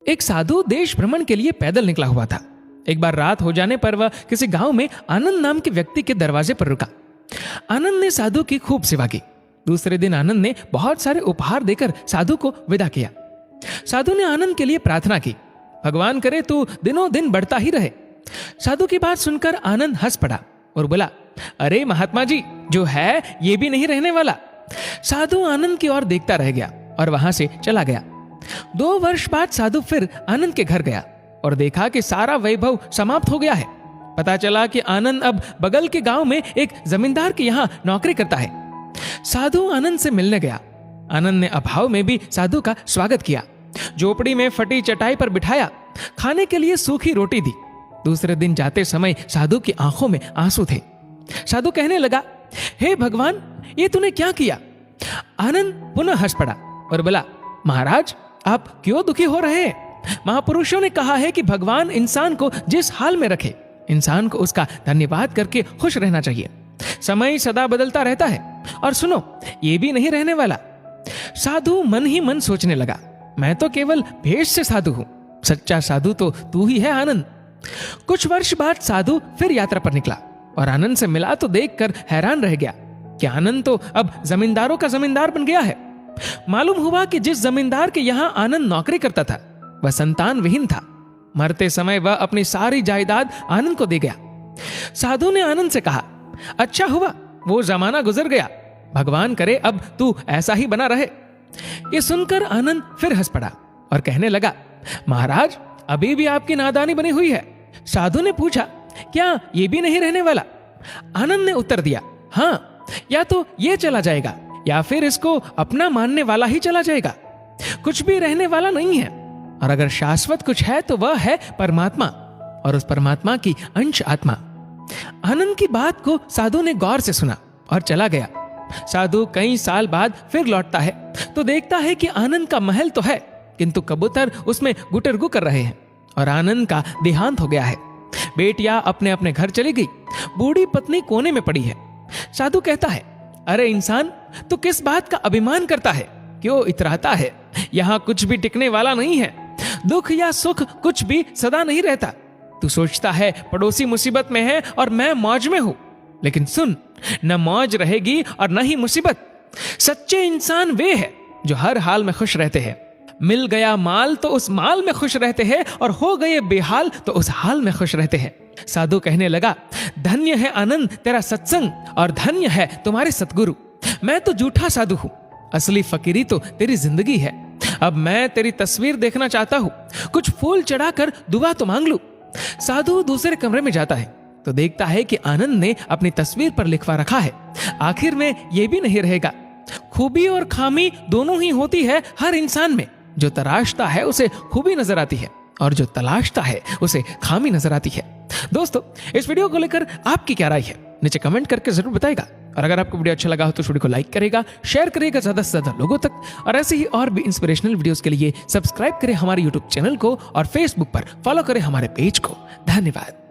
एक साधु देश भ्रमण के लिए पैदल निकला हुआ था। एक बार रात हो जाने पर वह किसी गांव में आनंद नाम के व्यक्ति के दरवाजे पर रुका। आनंद ने साधु की खूब सेवा की। दूसरे दिन आनंद ने बहुत सारे उपहार देकर साधु को विदा किया। साधु ने आनंद के लिए प्रार्थना की, भगवान करे तू दिनों दिन बढ़ता ही रहे। साधु की बात सुनकर आनंद हंस पड़ा और बोला, अरे महात्मा जी, जो है ये भी नहीं रहने वाला। साधु आनंद की ओर देखता रह गया और वहां से चला गया। 2 वर्ष बाद साधु फिर आनंद के घर गया और देखा कि सारा वैभव समाप्त हो गया है। पता चला कि आनंद अब बगल के गांव में एक जमींदार के यहाँ नौकरी करता है। साधु आनंद से मिलने गया। आनंद ने अभाव में भी साधु का स्वागत किया, झोपड़ी में फटी चटाई पर बिठाया, खाने के लिए सूखी रोटी दी। दूसरे दिन जाते समय साधु की आंखों में आंसू थे। साधु कहने लगा, हे भगवान, ये तूने क्या किया? आनंद पुनः हंस पड़ा और बोला, महाराज, आप क्यों दुखी हो रहे हैं? महापुरुषों ने कहा है कि भगवान इंसान को जिस हाल में रखे, इंसान को उसका धन्यवाद करके खुश रहना चाहिए। समय सदा बदलता रहता है और सुनो, ये भी नहीं रहने वाला। साधु मन ही मन सोचने लगा, मैं तो केवल भेष से साधु हूं, सच्चा साधु तो तू ही है आनंद। कुछ वर्ष बाद साधु फिर यात्रा पर निकला और आनंद से मिला तो देखकर हैरान रह गया कि आनंद तो अब जमींदारों का जमींदार बन गया है। मालूम हुआ कि जिस जमींदार के यहाँ आनंद नौकरी करता था वह संतान विहीन था। मरते समय वह अपनी सारी जायदाद आनंद को दे गया। साधु ने आनंद से कहा, अच्छा हुआ वो जमाना गुजर गया, भगवान करे अब तू ऐसा ही बना रहे। ये सुनकर आनंद फिर हंस पड़ा और कहने लगा, महाराज, अभी भी आपकी नादानी बनी हुई है। साधु ने पूछा, क्या ये भी नहीं रहने वाला? आनंद ने उत्तर दिया, हाँ, या तो ये चला जाएगा या फिर इसको अपना मानने वाला ही चला जाएगा। कुछ भी रहने वाला नहीं है, और अगर शाश्वत कुछ है तो वह है परमात्मा, और उस परमात्मा की अंश आत्मा। आनंद की बात को साधु ने गौर से सुना और चला गया। साधु कई साल बाद फिर लौटता है तो देखता है कि आनंद का महल तो है, किंतु कबूतर उसमें गुटरगु कर रहे हैं और आनंद का देहांत हो गया है। बेटियां अपने अपने घर चली गई, बूढ़ी पत्नी कोने में पड़ी है। साधु कहता है, अरे इंसान, तू किस बात का अभिमान करता है? क्यों इतराता है? यहाँ कुछ भी टिकने वाला नहीं है। दुख या सुख कुछ भी सदा नहीं रहता। तू सोचता है पड़ोसी मुसीबत में है और मैं मौज में हूं, लेकिन सुन, न मौज रहेगी और न ही मुसीबत। सच्चे इंसान वे हैं जो हर हाल में खुश रहते हैं। मिल गया माल तो उस माल में खुश रहते हैं, और हो गए बेहाल तो उस हाल में खुश रहते हैं। साधु कहने लगा, धन्य है आनंद तेरा सत्संग, और धन्य है तुम्हारे सतगुरु। मैं तो झूठा साधु हूं, असली फकीरी तो तेरी जिंदगी है। अब मैं तेरी तस्वीर देखना चाहता हूं, कुछ फूल चढ़ाकर दुआ तो मांग लूं। साधु दूसरे कमरे में जाता है तो देखता है कि आनंद ने अपनी तस्वीर पर लिखवा रखा है, आखिर में यह भी नहीं रहेगा। खूबी और खामी दोनों ही होती है हर इंसान में। जो तराशता है उसे खूबी नजर आती है, और जो तलाशता है उसे खामी नजर आती है। दोस्तों, इस वीडियो को लेकर आपकी क्या राय है, नीचे कमेंट करके जरूर बताएगा। और अगर आपको वीडियो अच्छा लगा हो तो वीडियो को लाइक करेगा, शेयर करेगा ज्यादा से ज्यादा लोगों तक, और ऐसे ही और भी इंस्पिरेशनल वीडियोस के लिए सब्सक्राइब करें हमारे यूट्यूब चैनल को और फेसबुक पर फॉलो करें हमारे पेज को। धन्यवाद।